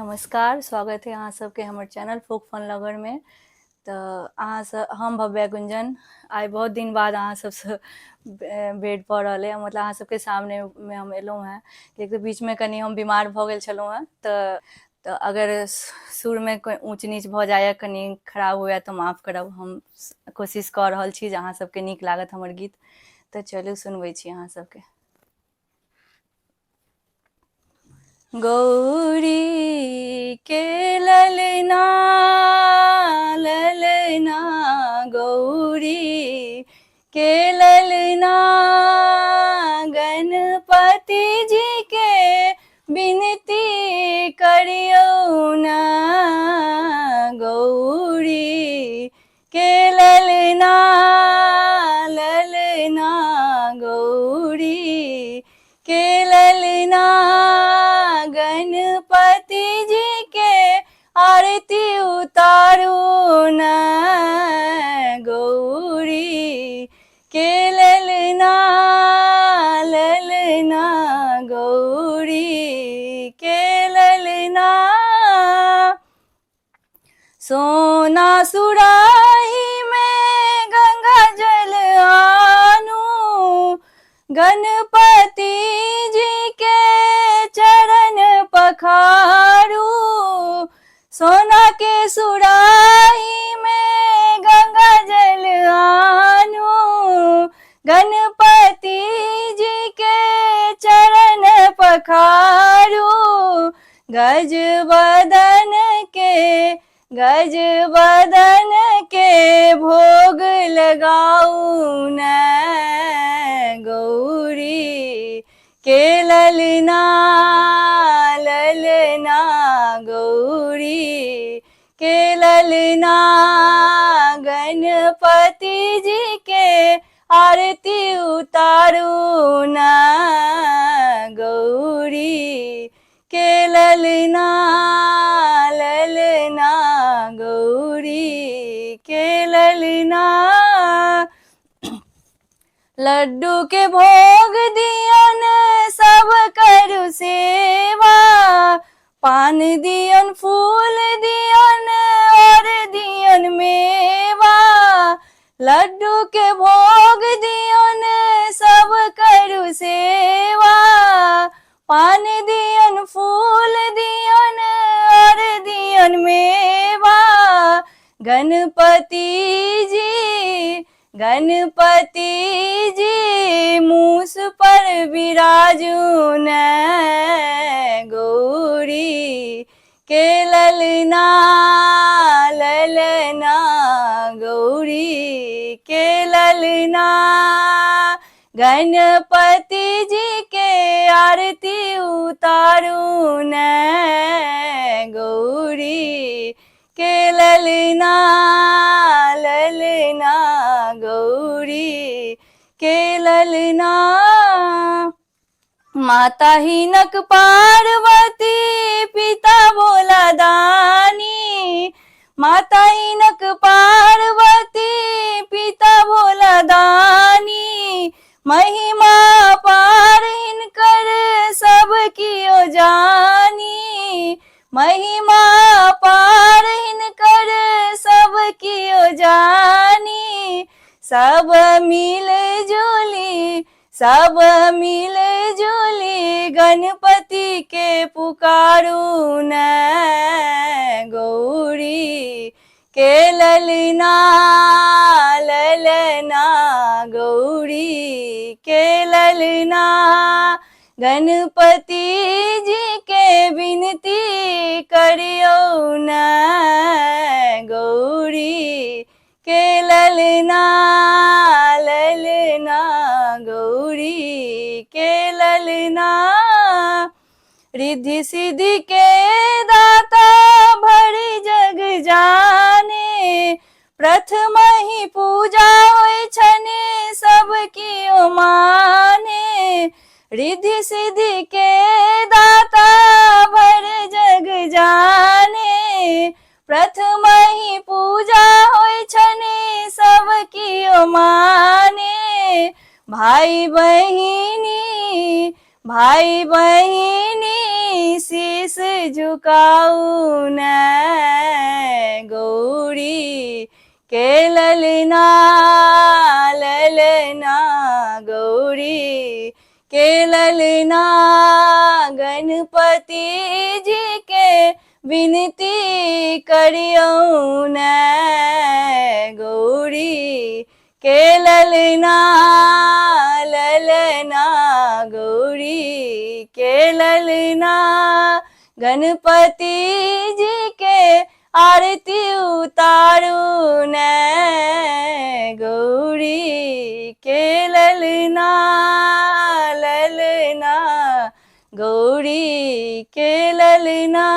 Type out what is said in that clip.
नमस्कार, स्वागत है अहाँ सबके हमर चैनल फोक फन लवर में। तो अहाँ सब हम भव्या गुंजन आइ बहुत दिन बाद अहाँ सबसँ भेट भऽ रहल है। मतलब अहाँ सबके सामने में हम एलहुँ हैं, किएक तऽ बीचमे कनि हम बीमार भऽ गेल छलहुँ हैं। तऽ अगर सुर में कोई ऊँच नीच भऽ जाइए, कनि खराब हुए तऽ माफ़ करब। हम कोशिश कऽ रहल छी जे अहाँ सबके नीक लागत हमर गीत। तऽ चलू सुनबै छी अहाँ सबके। गौरी के ललना ललना, गौरी के ललना, गणपति जी के विनती करियौ ना। गौरी के ललना ललना, गौरी के ललना, गणपति जी के आरती उतारू ना। गौरी के ललना ललना, गौरी के ललना। सोना सुराही में गंगा जल आनू, गणपति जी के चरण पखारू। सोना के सुराही में गंगा जल आनू, गणपति जी के चरण पखारू। गज बदन के भोग लगाऊ न। गौरी के ललना ललना, गौरी के ललना, गणपति जी के आरती उतारू ना। गौरी के ललना ललना, गौरी के ललना। लड्डू के भोग दियन सब करू सेवा, पान दियन फूल दियन और दियन मेवा। लड्डू के भोग दियन सब करू सेवा, पान दियन फूल दियन और दियन मेवा। गणपति जी मूस पर विराजू न। गौरी के ललना ललना, गौरी के ललना, गणपति जी के आरती उतारू न। गौरी के ललना ललना, गौरी के ललना। माता हिनक पार्वती पिता भोला दानी, माता हिनक पार्वती पिता भोला दानी। महिमा पार हिनकर सब कियो जानी, महिमा पार हिनकर सब कियो जानी। सब मिल जुली गणपति के पुकारू न। गौरी के ललना ललना, गौरी के ललना, गणपति जी के विनती करियौ न। गौरी के ललना ललना, गौरी के ललना। रिद्धि सिद्धि के दाता भरी जग जाने, प्रथम ही पूजा होय छने सब कियो माने। रिद्धि सिद्धि के दाता भर जग जाने, प्रथम ही पूजा होय छने सब कियो माने। भाई बहिनी शीस झुकाऊ न गौरी के ललना ललना गौरी के ललना गणपति जी के विनती करियौ न गौरी के ललना ललना गौरी के ललना गणपति जी के आरती उतारू न गौरी के ललना ललना गौरी के ललना